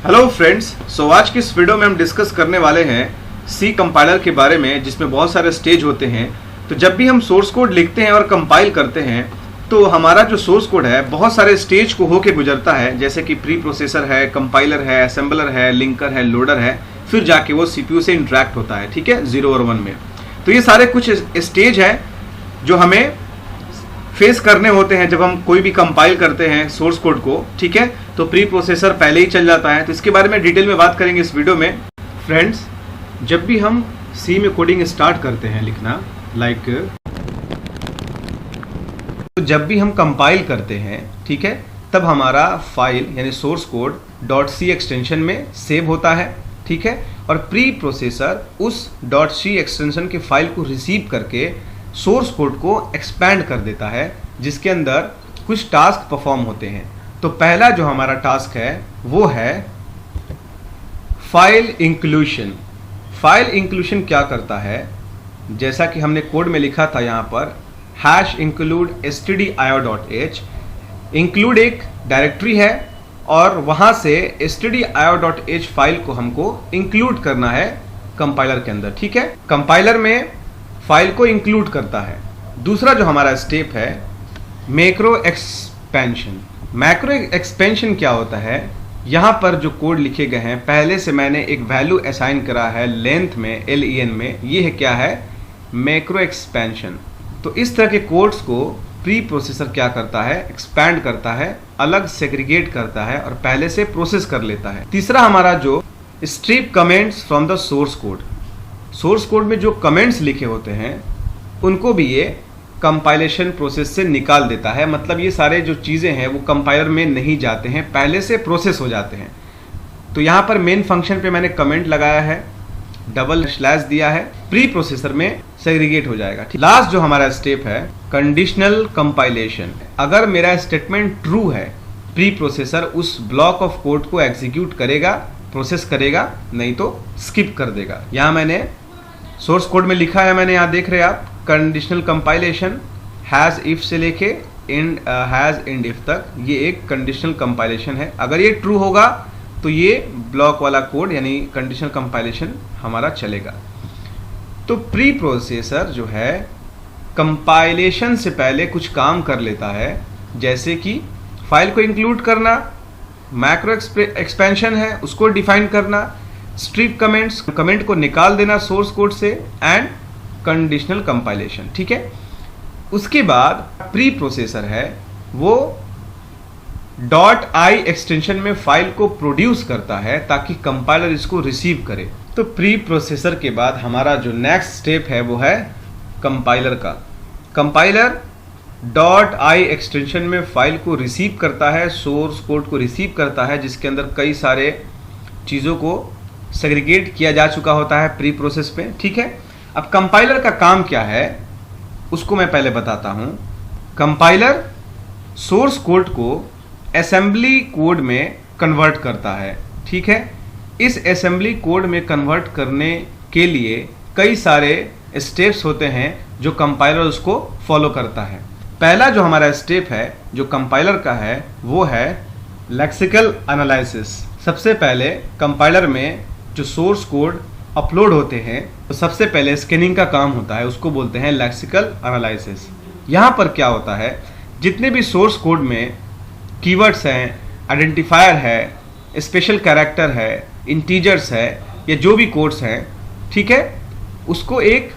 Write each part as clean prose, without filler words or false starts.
Hello friends, आज की इस वीडियो में हम डिस्कस करने वाले हैं सी कंपाइलर के बारे में, जिसमें बहुत सारे स्टेज होते हैं। तो जब भी हम सोर्स कोड लिखते हैं और कंपाइल करते हैं तो हमारा जो सोर्स कोड है बहुत सारे स्टेज को होके गुजरता है, जैसे कि प्री प्रोसेसर है, कंपाइलर है, असेंबलर है, लिंकर है, लोडर है, फिर जाके वो सीपीयू से इंटरेक्ट होता है। ठीक है, 0 और 1 में। तो ये सारे कुछ स्टेज हैं जो हमें फेस करने होते हैं जब हम कोई भी कंपाइल करते हैं सोर्स कोड को। ठीक है, तो प्री प्रोसेसर पहले ही चल जाता है, तो इसके बारे में डिटेल में बात करेंगे इस वीडियो में। फ्रेंड्स, जब भी हम सी में कोडिंग स्टार्ट करते हैं लिखना, तो जब भी हम कंपाइल करते हैं, ठीक है, तब हमारा फाइल यानी सोर्स कोड .c एक्सटेंशन में सेव होता है। ठीक है, और प्री प्रोसेसर उस .c एक्सटेंशन के फाइल को रिसीव करके सोर्स कोड को एक्सपैंड कर देता है, जिसके अंदर कुछ टास्क परफॉर्म होते हैं। तो पहला जो हमारा टास्क है वो है फाइल इंक्लूशन। फाइल इंक्लूशन क्या करता है, जैसा कि हमने कोड में लिखा था यहाँ पर #include stdio.h। इंक्लूड एक डायरेक्टरी है और वहाँ से stdio.h फाइल को हमको इंक्लूड करना है कंपाइलर के अंदर। ठीक है, कंपाइलर में फाइल को इंक्लूड करता है। दूसरा जो हमारा स्टेप है मैक्रो एक्सपेंशन। मैक्रो एक्सपेंशन क्या होता है, यहाँ पर जो कोड लिखे गए हैं पहले से मैंने एक वैल्यू असाइन करा है लेंथ में, len में। ये है क्या है, मैक्रो एक्सपेंशन। तो इस तरह के कोड्स को प्री प्रोसेसर क्या करता है, एक्सपैंड करता है, अलग सेग्रीगेट करता है और पहले से प्रोसेस कर लेता है। तीसरा हमारा जो strip comments from the source code. Source code में जो कमेंट्स लिखे होते हैं उनको भी ये कंपाइलेशन प्रोसेस से निकाल देता है। मतलब ये सारे जो चीज़ें हैं वो कंपाइलर में नहीं जाते हैं, पहले से प्रोसेस हो जाते हैं। तो यहाँ पर मेन फंक्शन पे मैंने कमेंट लगाया है, // दिया है, प्री प्रोसेसर में सेग्रीगेट हो जाएगा। लास्ट जो हमारा स्टेप है कंडीशनल कंपाइलेशन। अगर मेरा स्टेटमेंट ट्रू है, प्री प्रोसेसर उस ब्लॉक ऑफ कोड को एग्जीक्यूट करेगा, प्रोसेस करेगा, नहीं तो स्किप कर देगा। यहाँ मैंने सोर्स कोड में लिखा है, मैंने यहाँ देख रहे हैं आप, कंडीशनल कंपाइलेशन हैज इफ से लेके हैज एंड इफ तक, ये एक कंडीशनल कंपाइलेशन है। अगर ये ट्रू होगा तो ये ब्लॉक वाला कोड यानी कंडीशनल कंपाइलेशन हमारा चलेगा। तो प्री प्रोसेसर जो है कंपाइलेशन से पहले कुछ काम कर लेता है, जैसे कि फाइल को इंक्लूड करना, मैक्रो एक्सपेंशन है उसको डिफाइन करना, स्ट्रिप कमेंट्स, कमेंट को निकाल देना सोर्स कोड से, एंड कंडीशनल कंपाइलेशन। ठीक है, उसके बाद प्री प्रोसेसर है वो .i एक्सटेंशन में फाइल को प्रोड्यूस करता है ताकि कंपाइलर इसको रिसीव करे। तो प्री प्रोसेसर के बाद हमारा जो नेक्स्ट स्टेप है वो है कंपाइलर का। कंपाइलर .i एक्सटेंशन में फाइल को रिसीव करता है, सोर्स कोड को रिसीव करता है, जिसके अंदर कई सारे चीज़ों को सेग्रीगेट किया जा चुका होता है प्री प्रोसेस पे। ठीक है, अब कंपाइलर का काम क्या है उसको मैं पहले बताता हूँ। कंपाइलर सोर्स कोड को असेंबली कोड में कन्वर्ट करता है। ठीक है, इस असेंबली कोड में कन्वर्ट करने के लिए कई सारे स्टेप्स होते हैं जो कंपाइलर उसको फॉलो करता है। पहला जो हमारा स्टेप है जो कंपाइलर का है वो है लेक्सिकल एनालिसिस। सबसे पहले कंपाइलर में जो सोर्स कोड अपलोड होते हैं तो सबसे पहले स्कैनिंग का काम होता है, उसको बोलते हैं लेक्सिकल एनालिसिस। यहाँ पर क्या होता है, जितने भी सोर्स कोड में कीवर्ड्स हैं, आइडेंटिफायर है, स्पेशल कैरेक्टर है, इंटीजर्स है, या जो भी कोड्स हैं, ठीक है, उसको एक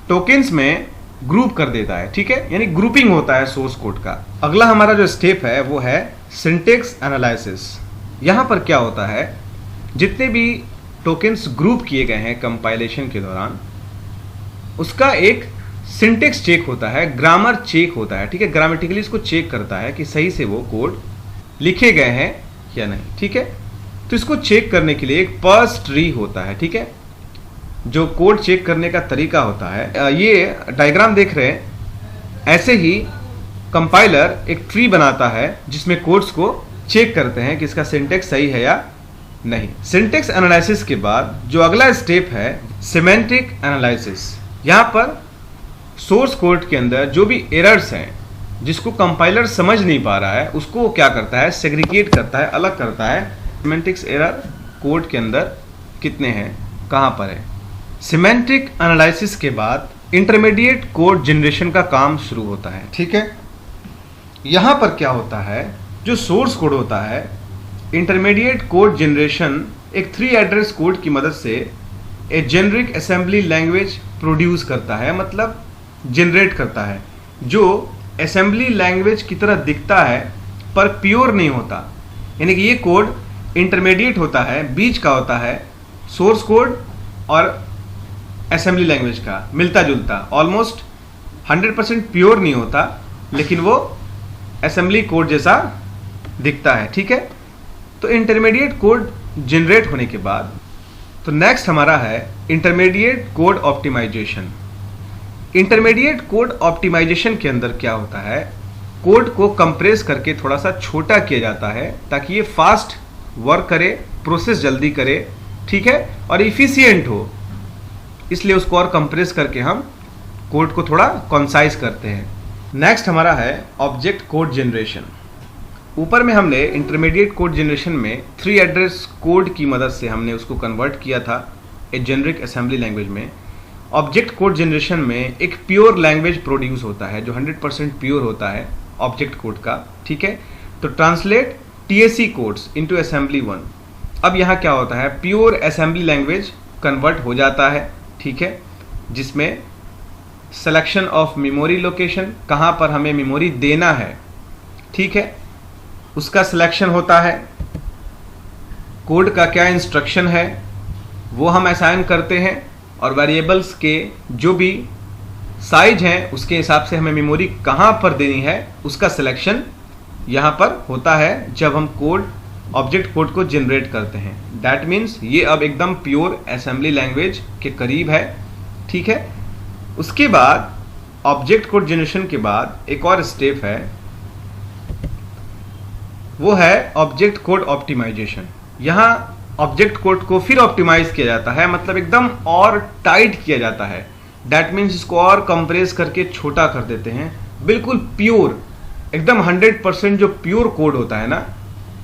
टोकन्स में ग्रुप कर देता है। ठीक है, यानी ग्रुपिंग होता है सोर्स कोड का। अगला हमारा जो स्टेप है वो है सिंटेक्स एनालिसिस। यहाँ पर क्या होता है, जितने भी टोकन्स ग्रुप किए गए हैं कंपाइलेशन के दौरान उसका एक सिंटेक्स चेक होता है, ग्रामर चेक होता है। ठीक है, ग्रामेटिकली इसको चेक करता है कि सही से वो कोड लिखे गए हैं या नहीं। ठीक है, तो इसको चेक करने के लिए एक पर्स ट्री होता है। ठीक है, जो कोड चेक करने का तरीका होता है, ये डायग्राम देख रहे हैं, ऐसे ही कंपाइलर एक ट्री बनाता है जिसमें कोड्स को चेक करते हैं कि इसका सिंटेक्स सही है या नहीं। सिंटेक्स एनालिसिस के बाद जो अगला स्टेप है सिमेंटिक एनालिसिस। यहाँ पर सोर्स कोड के अंदर जो भी एरर्स हैं जिसको कंपाइलर समझ नहीं पा रहा है उसको वो क्या करता है, सेग्रीगेट करता है, अलग करता है सिमेंटिक्स एरर कोड के अंदर कितने हैं, कहाँ पर है। सिमेंटिक एनालिसिस के बाद इंटरमीडिएट कोड जनरेशन का काम शुरू होता है। ठीक है, यहाँ पर क्या होता है, जो सोर्स कोड होता है, इंटरमीडिएट कोड जनरेशन एक 3 एड्रेस कोड की मदद से ए जेनरिक असेंबली लैंग्वेज प्रोड्यूस करता है, मतलब जनरेट करता है, जो असेंबली लैंग्वेज की तरह दिखता है पर प्योर नहीं होता। यानी कि ये कोड इंटरमीडिएट होता है, बीच का होता है सोर्स कोड और असेंबली लैंग्वेज का, मिलता जुलता, ऑलमोस्ट 100% प्योर नहीं होता, लेकिन वो असेंबली कोड जैसा दिखता है। ठीक है, तो इंटरमीडिएट कोड जनरेट होने के बाद तो नेक्स्ट हमारा है intermediate code optimization. Intermediate code optimization के अंदर क्या होता है, कोड को कंप्रेस करके थोड़ा सा छोटा किया जाता है ताकि ये फास्ट वर्क करे, प्रोसेस जल्दी करे, ठीक है, और इफिशिएंट हो, इसलिए उसको और कंप्रेस करके हम कोड को थोड़ा कंसाइज करते हैं। नेक्स्ट हमारा है ऑब्जेक्ट कोड जनरेशन। ऊपर में हमने इंटरमीडिएट कोड जनरेशन में 3 एड्रेस कोड की मदद से हमने उसको कन्वर्ट किया था ए जेनरिक असेंबली लैंग्वेज में। ऑब्जेक्ट कोड जनरेशन में एक प्योर लैंग्वेज प्रोड्यूस होता है जो 100% प्योर होता है ऑब्जेक्ट कोड का। ठीक है, तो translate TSC codes into assembly 1। अब यहाँ क्या होता है, प्योर असेंबली लैंग्वेज कन्वर्ट हो जाता है। ठीक है, जिसमें सिलेक्शन ऑफ मेमोरी लोकेशन, कहाँ पर हमें मेमोरी देना है, ठीक है, उसका सिलेक्शन होता है। कोड का क्या इंस्ट्रक्शन है वो हम असाइन करते हैं, और वेरिएबल्स के जो भी साइज हैं उसके हिसाब से हमें मेमोरी कहाँ पर देनी है उसका सिलेक्शन यहाँ पर होता है जब हम कोड ऑब्जेक्ट कोड को जनरेट करते हैं। दैट मीन्स ये अब एकदम प्योर असेंबली लैंग्वेज के करीब है। ठीक है, उसके बाद ऑब्जेक्ट कोड जनरेशन के बाद एक और स्टेप है, वो है ऑब्जेक्ट कोड ऑप्टिमाइजेशन। यहाँ ऑब्जेक्ट कोड को फिर ऑप्टिमाइज किया जाता है, मतलब एकदम और टाइट किया जाता है। दैट मीन्स इसको और कंप्रेस करके छोटा कर देते हैं, बिल्कुल प्योर, एकदम 100% जो प्योर कोड होता है ना,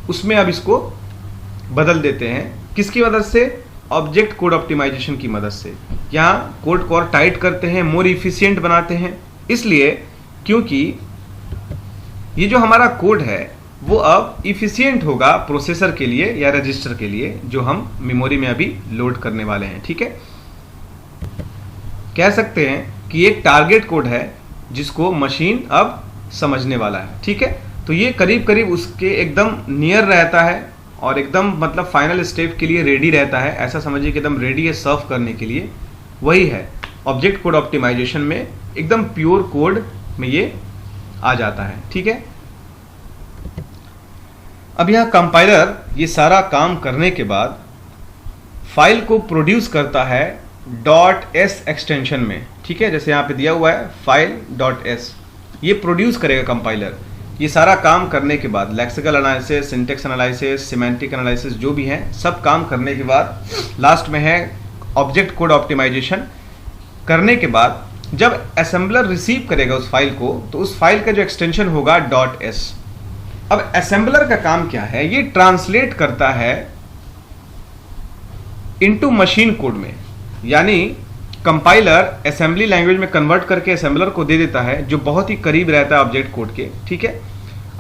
उसमें अब इसको बदल देते हैं। किसकी मदद से? ऑब्जेक्ट कोड ऑप्टिमाइजेशन की मदद से। यहाँ कोड को और टाइट करते हैं, मोर इफिशिएंट बनाते हैं, इसलिए क्योंकि ये जो हमारा कोड है वो अब इफिशिएंट होगा प्रोसेसर के लिए या रजिस्टर के लिए जो हम मेमोरी में अभी लोड करने वाले हैं। ठीक है, कह सकते हैं कि एक टारगेट कोड है जिसको मशीन अब समझने वाला है। ठीक है, तो ये करीब करीब उसके एकदम नियर रहता है और एकदम मतलब फाइनल स्टेप के लिए रेडी रहता है। ऐसा समझिए कि एकदम रेडी है सर्व करने के लिए। वही है ऑब्जेक्ट कोड ऑप्टिमाइजेशन में, एकदम प्योर कोड में ये आ जाता है। ठीक है, अब यहाँ कंपाइलर ये सारा काम करने के बाद फाइल को प्रोड्यूस करता है .s एक्सटेंशन में। ठीक है, जैसे यहाँ पे दिया हुआ है फाइल .s, ये प्रोड्यूस करेगा कंपाइलर। ये सारा काम करने के बाद lexical analysis, syntax analysis, semantic analysis जो भी है सब काम करने के बाद लास्ट में है ऑब्जेक्ट कोड ऑप्टिमाइजेशन। करने के बाद जब असेंबलर रिसीव करेगा उस फाइल को, तो उस फाइल का जो एक्सटेंशन होगा .s। अब असेंबलर का काम क्या है, ये ट्रांसलेट करता है इनटू मशीन कोड में, यानी कंपाइलर असेंबली लैंग्वेज में कन्वर्ट करके असेंबलर को दे देता है जो बहुत ही करीब रहता है ऑब्जेक्ट कोड के। ठीक है,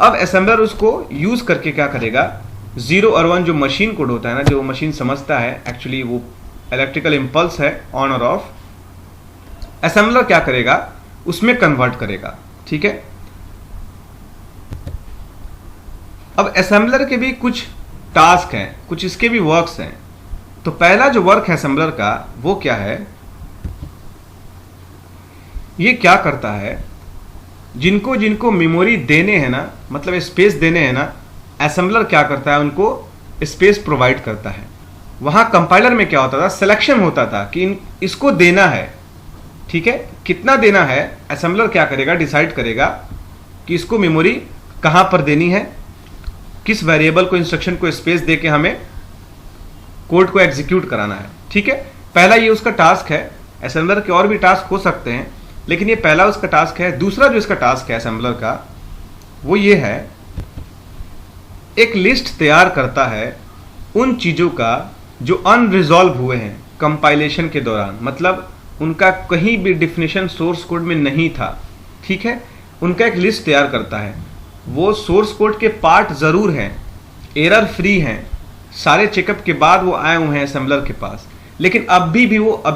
अब असेंबलर उसको यूज करके क्या करेगा, 0 और 1 जो मशीन कोड होता है ना, जो मशीन समझता है, एक्चुअली वो इलेक्ट्रिकल इंपल्स है ऑन और ऑफ, असेंबलर क्या करेगा उसमें कन्वर्ट करेगा। ठीक है, अब असेंबलर के भी कुछ टास्क हैं, कुछ इसके भी वर्क्स हैं। तो पहला जो वर्क है असेंबलर का वो क्या है, ये क्या करता है, जिनको जिनको मेमोरी देने हैं ना, मतलब स्पेस देने हैं ना, असेंबलर क्या करता है उनको स्पेस प्रोवाइड करता है। वहां कंपाइलर में क्या होता था, सिलेक्शन होता था कि इसको देना है। ठीक है, कितना देना है असेंबलर क्या करेगा, डिसाइड करेगा कि इसको मेमोरी कहां पर देनी है, किस वेरिएबल को इंस्ट्रक्शन को स्पेस दे के हमें कोड को एग्जीक्यूट कराना है। ठीक है, पहला ये उसका टास्क है। असेंबलर के और भी टास्क हो सकते हैं, लेकिन ये पहला उसका टास्क है। दूसरा जो इसका टास्क है असेंबलर का वो ये है, एक लिस्ट तैयार करता है उन चीज़ों का जो अनरिजॉल्व हुए हैं कंपाइलेशन के दौरान, मतलब उनका कहीं भी डिफिनेशन सोर्स कोड में नहीं था, ठीक है, उनका एक लिस्ट तैयार करता है। वो सोर्स कोड के पार्ट ज़रूर हैं, एरर फ्री हैं, सारे चेकअप के बाद वो आए हुए हैं असेंबलर के पास, लेकिन अभी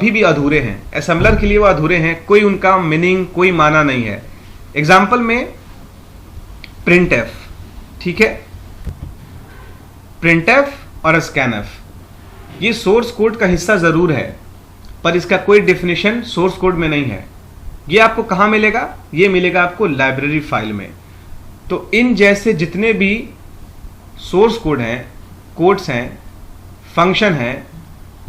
भी अधूरे हैं। असेंबलर के लिए वो अधूरे हैं, कोई उनका मीनिंग, कोई माना नहीं है। एग्जाम्पल में प्रिंटएफ, ठीक है, प्रिंटएफ और स्कैनएफ ये सोर्स कोड का हिस्सा ज़रूर है, पर इसका कोई डेफिनेशन सोर्स कोड में नहीं है। ये आपको कहाँ मिलेगा? ये मिलेगा आपको लाइब्रेरी फाइल में। तो इन जैसे जितने भी सोर्स कोड हैं, कोड्स हैं, फंक्शन हैं,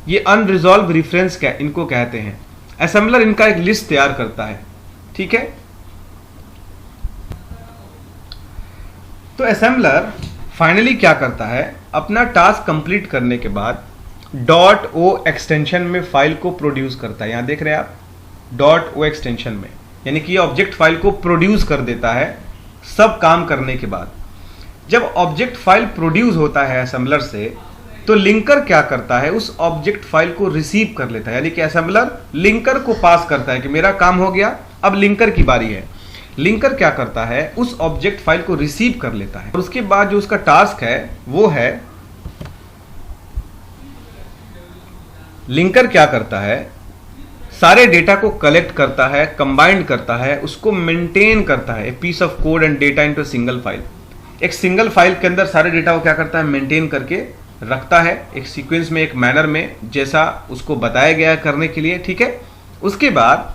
ये अनरिजॉल्व रेफरेंस इनको कहते हैं। असेंबलर इनका एक लिस्ट तैयार करता है, ठीक है। तो असेंबलर फाइनली क्या करता है, अपना टास्क कंप्लीट करने के बाद .o एक्सटेंशन में फाइल को प्रोड्यूस करता है। यहां देख रहे हैं आप .o एक्सटेंशन में, यानी कि ये ऑब्जेक्ट फाइल को प्रोड्यूस कर देता है सब काम करने के बाद। जब ऑब्जेक्ट फाइल प्रोड्यूस होता है असेंबलर से, तो लिंकर क्या करता है, उस ऑब्जेक्ट फाइल को रिसीव कर लेता है। यानी कि असेंबलर लिंकर को पास करता है कि मेरा काम हो गया, अब लिंकर की बारी है। लिंकर क्या करता है, उस ऑब्जेक्ट फाइल को रिसीव कर लेता है और उसके बाद जो उसका टास्क है वो है, लिंकर क्या करता है, सारे डेटा को कलेक्ट करता है, कंबाइंड करता है, उसको मेंटेन करता है, piece of code and data into single file. एक सिंगल फाइल के अंदर सारे डेटा को क्या करता है, मेंटेन करके रखता है एक सीक्वेंस में, एक मैनर में, जैसा उसको बताया गया करने के लिए, ठीक है। उसके बाद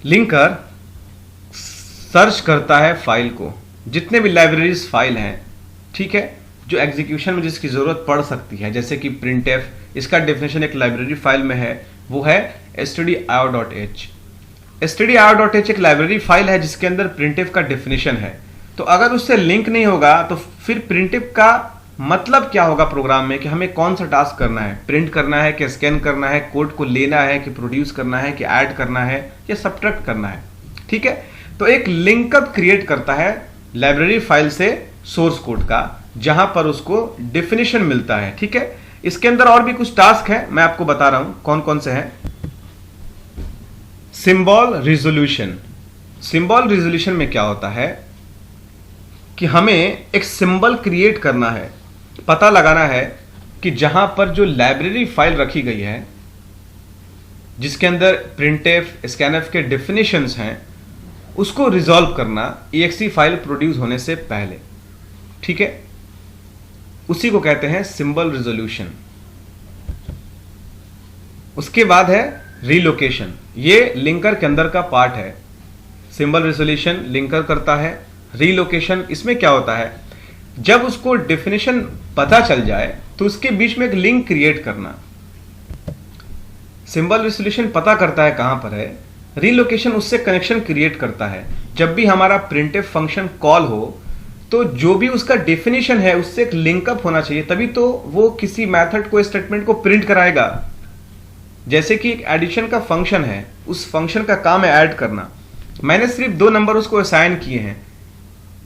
लिंकर सर्च करता है फाइल को, जितने भी लाइब्रेरीज फाइल हैं, ठीक है, जो एग्जीक्यूशन में जिसकी जरूरत पड़ सकती है, जैसे कि प्रिंटएफ, इसका डेफिनेशन एक लाइब्रेरी फाइल में है, वो है stdio.h। stdio.h एक लाइब्रेरी फाइल है जिसके अंदर प्रिंटएफ का डेफिनेशन है। तो अगर उससे लिंक नहीं होगा तो फिर प्रिंटएफ का मतलब क्या होगा प्रोग्राम में, कि हमें कौन सा टास्क करना है, प्रिंट करना है कि स्कैन करना है, कोड को लेना है कि प्रोड्यूस करना है कि ऐड करना है या सब्ट्रैक्ट करना है, ठीक है। तो एक लिंकअप क्रिएट करता है लाइब्रेरी फाइल से सोर्स कोड का, जहां पर उसको डेफिनेशन मिलता है, ठीक है। इसके अंदर और भी कुछ टास्क है, मैं आपको बता रहा हूं कौन कौन से हैं। Symbol resolution. सिंबल रिजोल्यूशन में क्या होता है कि हमें एक सिंबल क्रिएट करना है, पता लगाना है कि जहां पर जो लाइब्रेरी फाइल रखी गई है, जिसके अंदर प्रिंटएफ, स्कैनएफ के डेफिनेशंस हैं, उसको रिजॉल्व करना exe फाइल प्रोड्यूस होने से पहले, ठीक है। उसी को कहते हैं सिंबल रिजोल्यूशन। उसके बाद है रीलोकेशन, ये लिंकर के अंदर का पार्ट है। सिंबल रिजोल्यूशन लिंकर करता है। रीलोकेशन, इसमें क्या होता है, जब उसको डेफिनेशन पता चल जाए तो उसके बीच में एक लिंक क्रिएट करना। सिंबल रिजोल्यूशन पता करता है कहां पर है, रीलोकेशन उससे कनेक्शन क्रिएट करता है। जब भी हमारा प्रिंटएफ फंक्शन कॉल हो तो जो भी उसका डेफिनेशन है उससे एक लिंकअप होना चाहिए, तभी तो वो किसी मेथड को, स्टेटमेंट को प्रिंट कराएगा। जैसे कि एक एडिशन का फंक्शन है, उस फंक्शन का काम है ऐड करना। मैंने सिर्फ 2 नंबर उसको असाइन किए हैं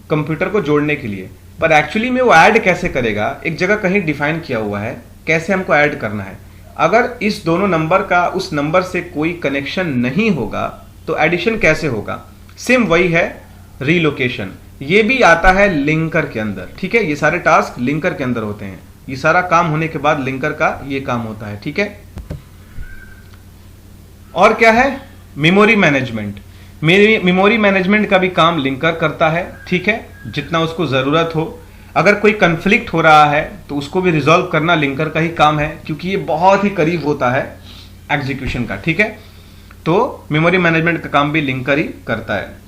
कंप्यूटर को जोड़ने के लिए, पर एक्चुअली में वो ऐड कैसे करेगा, एक जगह कहीं डिफाइन किया हुआ है कैसे हमको ऐड करना है। अगर इस दोनों नंबर का उस नंबर से कोई कनेक्शन नहीं होगा तो एडिशन कैसे होगा। सेम वही है रीलोकेशन, ये भी आता है लिंकर के अंदर, ठीक है। ये सारे टास्क लिंकर के अंदर होते हैं। ये सारा काम होने के बाद लिंकर का ये काम होता है, ठीक है। और क्या है, मेमोरी मैनेजमेंट। मेमोरी मैनेजमेंट का भी काम लिंकर करता है, ठीक है, जितना उसको जरूरत हो। अगर कोई कंफ्लिक्ट हो रहा है तो उसको भी रिजॉल्व करना लिंकर का ही काम है, क्योंकि ये बहुत ही करीब होता है एग्जीक्यूशन का, ठीक है। तो मेमोरी मैनेजमेंट का काम भी लिंकर ही करता है।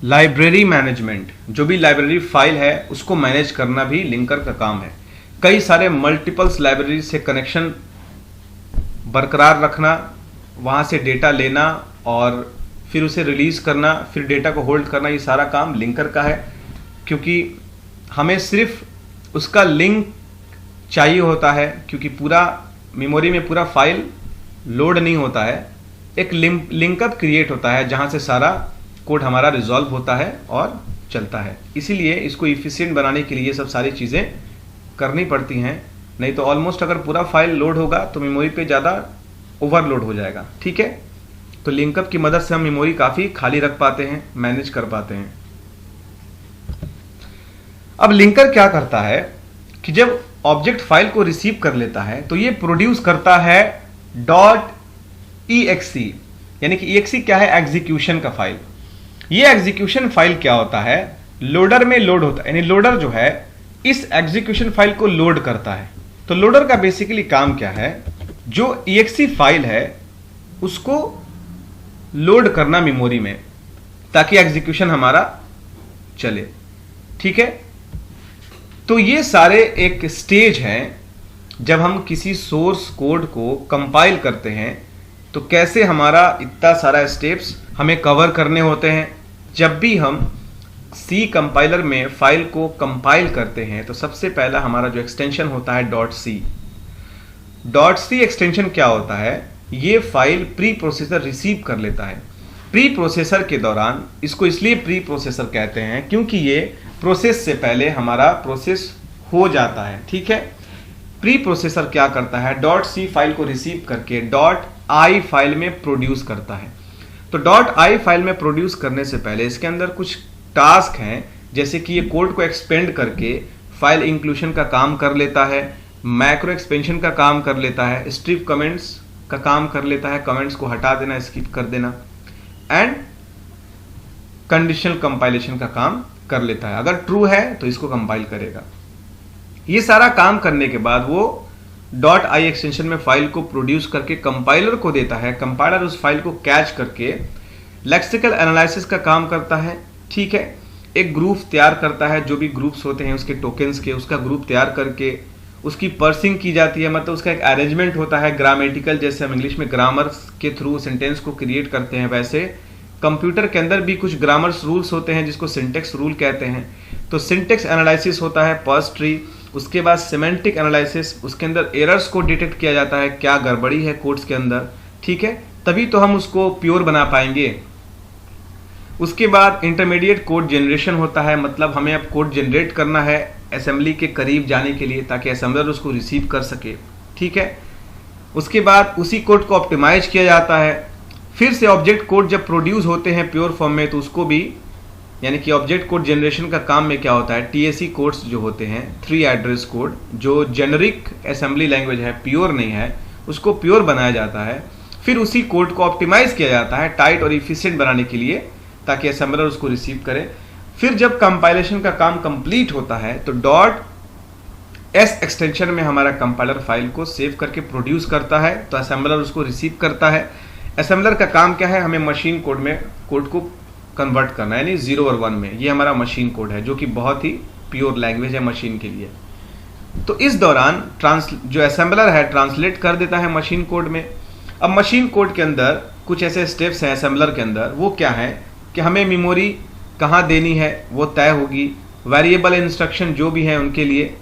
लाइब्रेरी मैनेजमेंट, जो भी लाइब्रेरी फाइल है उसको मैनेज करना भी लिंकर का काम है। कई सारे मल्टीपल्स लाइब्रेरी से कनेक्शन बरकरार रखना, वहाँ से डेटा लेना और फिर उसे रिलीज करना, फिर डेटा को होल्ड करना, ये सारा काम लिंकर का है। क्योंकि हमें सिर्फ उसका लिंक चाहिए होता है, क्योंकि पूरा मेमोरी में पूरा फाइल लोड नहीं होता है। एक लिंकअप क्रिएट होता है जहाँ से सारा कोड हमारा रिजॉल्व होता है और चलता है। इसीलिए इसको इफिशिएंट बनाने के लिए ये सब सारी चीज़ें करनी पड़ती हैं, नहीं तो ऑलमोस्ट अगर पूरा फाइल लोड होगा तो मेमोरी पे ज़्यादा ओवरलोड हो जाएगा। ठीक है, तो लिंकअप की मदद से हम मेमोरी काफ़ी खाली रख पाते हैं, मैनेज कर पाते हैं। अब लिंकर क्या करता है कि जब ऑब्जेक्ट फाइल को रिसीव कर लेता है तो ये प्रोड्यूस करता है .exe, यानी कि exe क्या है, एग्जीक्यूशन का फाइल। ये एग्जीक्यूशन फाइल क्या होता है, लोडर में लोड होता है, यानी लोडर जो है इस एग्जीक्यूशन फाइल को लोड करता है। तो लोडर का बेसिकली काम क्या है, जो exe फाइल है उसको लोड करना मेमोरी में ताकि एग्जीक्यूशन हमारा चले। ठीक है, तो ये सारे एक स्टेज हैं जब हम किसी सोर्स कोड को कंपाइल करते हैं तो कैसे हमारा इतना सारा स्टेप्स हमें कवर करने होते हैं। जब भी हम सी कंपाइलर में फाइल को कंपाइल करते हैं तो सबसे पहला हमारा जो एक्सटेंशन होता है .c एक्सटेंशन क्या होता है, ये फाइल प्री प्रोसेसर रिसीव कर लेता है। प्री प्रोसेसर के दौरान, इसको इसलिए प्री प्रोसेसर कहते हैं क्योंकि ये प्रोसेस से पहले हमारा प्रोसेस हो जाता है। ठीक है, प्री प्रोसेसर क्या करता है, .c फाइल को रिसीव करके .i फाइल में प्रोड्यूस करता है। तो .i फाइल में प्रोड्यूस करने से पहले इसके अंदर कुछ टास्क हैं, जैसे कि ये कोड को एक्सपेंड करके फाइल इंक्लूजन का काम कर लेता है, मैक्रो एक्सपेंशन का काम कर लेता है, स्ट्रिप कमेंट्स का काम कर लेता है, कमेंट्स को हटा देना, स्किप कर देना, एंड कंडीशनल कंपाइलेशन का काम कर लेता है। अगर ट्रू है तो इसको कंपाइल करेगा। ये सारा काम करने के बाद वो .i एक्सटेंशन में फाइल को प्रोड्यूस करके कंपाइलर को देता है। कंपाइलर उस फाइल को कैच करके लेक्सिकल एनालिसिस का काम करता है। ठीक है, एक ग्रुप तैयार करता है, जो भी ग्रुप्स होते हैं उसके टोकन्स के, उसका ग्रुप तैयार करके उसकी पर्सिंग की जाती है, मतलब उसका एक अरेंजमेंट होता है ग्रामेटिकल, जैसे हम इंग्लिश में ग्रामर के थ्रू सेंटेंस को क्रिएट करते हैं, वैसे कंप्यूटर के अंदर भी कुछ ग्रामर्स रूल्स होते हैं जिसको सिंटेक्स रूल कहते हैं। तो सिंटेक्स एनालिसिस होता है, पर्स ट्री, उसके बाद सिमेंटिक एनालिसिस, उसके अंदर एरर्स को डिटेक्ट किया जाता है, क्या गड़बड़ी है कोड्स के अंदर। ठीक है, तभी तो हम उसको प्योर बना पाएंगे। उसके बाद इंटरमीडिएट कोड जनरेशन होता है, मतलब हमें अब कोड जनरेट करना है असेंबली के करीब जाने के लिए ताकि असेंबलर उसको रिसीव कर सके। ठीक है, उसके बाद उसी कोड को ऑप्टिमाइज किया जाता है। फिर से ऑब्जेक्ट कोड जब प्रोड्यूस होते हैं प्योर फॉर्म में तो उसको भी, यानी कि ऑब्जेक्ट कोड जनरेशन का काम में क्या होता है, TSC कोड्स जो होते हैं, 3 एड्रेस कोड, जो जेनरिक असेंबली लैंग्वेज है, प्योर नहीं है, उसको प्योर बनाया जाता है। फिर उसी कोड को ऑप्टिमाइज किया जाता है टाइट और इफिशिएंट बनाने के लिए ताकि असेंबलर उसको रिसीव करे। फिर जब कंपाइलेशन का काम कंप्लीट होता है तो .s एक्सटेंशन में हमारा कंपाइलर फाइल को सेव करके प्रोड्यूस करता है, तो असेंबलर उसको रिसीव करता है। असेंबलर का काम क्या है, हमें मशीन कोड में कोड को कन्वर्ट करना है, यानी 0 और 1 में। ये हमारा मशीन कोड है जो कि बहुत ही प्योर लैंग्वेज है मशीन के लिए। तो इस दौरान जो असेंबलर है ट्रांसलेट कर देता है मशीन कोड में। अब मशीन कोड के अंदर कुछ ऐसे स्टेप्स हैं असेंबलर के अंदर, वो क्या है कि हमें मेमोरी कहाँ देनी है वो तय होगी, वेरिएबल इंस्ट्रक्शन जो भी है उनके लिए,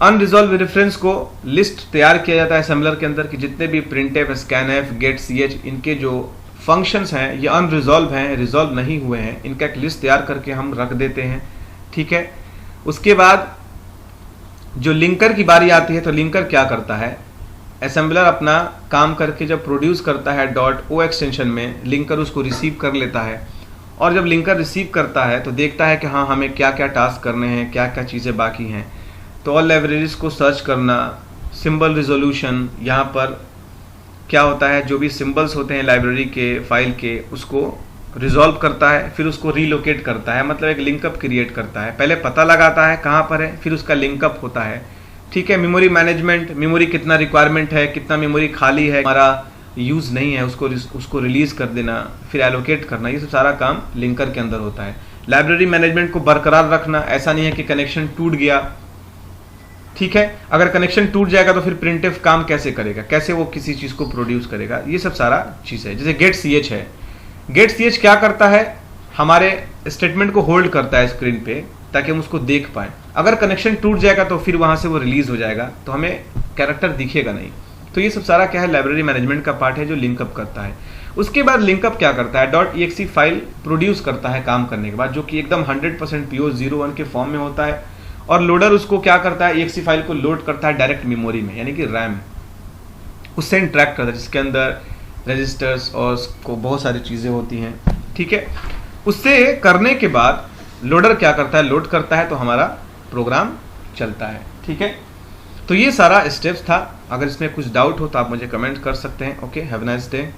अनरिजॉल्व रेफरेंस को लिस्ट तैयार किया जाता है असेंबलर के अंदर कि जितने भी प्रिंटफ, स्कैनफ, गेट ch, इनके जो फंक्शंस हैं ये अनरिजॉल्व हैं, रिजॉल्व नहीं हुए हैं, इनका एक लिस्ट तैयार करके हम रख देते हैं। ठीक है, उसके बाद जो लिंकर की बारी आती है तो लिंकर क्या करता है, असेंबलर अपना काम करके जब प्रोड्यूस करता है .o एक्सटेंशन में, लिंकर उसको रिसीव कर लेता है। और जब लिंकर रिसीव करता है तो देखता है कि हाँ हमें क्या क्या टास्क करने हैं, क्या क्या चीज़ें बाकी हैं। तो ऑल लाइब्रेरीज को सर्च करना, सिंबल रिजोल्यूशन, यहाँ पर क्या होता है जो भी सिंबल्स होते हैं लाइब्रेरी के फाइल के उसको रिजॉल्व करता है, फिर उसको रीलोकेट करता है, मतलब एक लिंकअप क्रिएट करता है। पहले पता लगाता है कहाँ पर है, फिर उसका लिंकअप होता है। ठीक है, मेमोरी मैनेजमेंट, मेमोरी कितना रिक्वायरमेंट है, कितना मेमोरी खाली है, हमारा यूज़ नहीं है, उसको रिलीज़ कर देना, फिर एलोकेट करना, ये सब सारा काम लिंकर के अंदर होता है। लाइब्रेरी मैनेजमेंट को बरकरार रखना, ऐसा नहीं है कि कनेक्शन टूट गया। ठीक है, अगर कनेक्शन टूट जाएगा तो फिर प्रिंटफ काम कैसे करेगा, कैसे वो किसी चीज़ को प्रोड्यूस करेगा, ये सब सारा चीज़ है। जैसे गेट ch है, गेट ch क्या करता है, हमारे स्टेटमेंट को होल्ड करता है स्क्रीन पे ताकि हम उसको देख पाएँ। अगर कनेक्शन टूट जाएगा तो फिर वहाँ से वो रिलीज़ हो जाएगा, तो हमें कैरेक्टर दिखेगा नहीं। तो ये सब सारा क्या है, लाइब्रेरी मैनेजमेंट का पार्ट है जो लिंकअप करता है। उसके बाद लिंकअप क्या करता है, .exe फाइल प्रोड्यूस करता है काम करने के बाद, जो कि एकदम 100% प्योर 01 के फॉर्म में होता है। और लोडर उसको क्या करता है, exe फाइल को लोड करता है डायरेक्ट मेमोरी में, यानी कि रैम, उससे इंटरेक्ट करता है, जिसके अंदर रजिस्टर्स और बहुत सारी चीज़ें होती हैं, ठीक है। उससे करने के बाद लोडर क्या करता है, लोड करता है, तो हमारा प्रोग्राम चलता है, ठीक है। तो ये सारा स्टेप्स था। अगर इसमें कुछ डाउट हो तो आप मुझे कमेंट कर सकते हैं। Okay, have a nice day.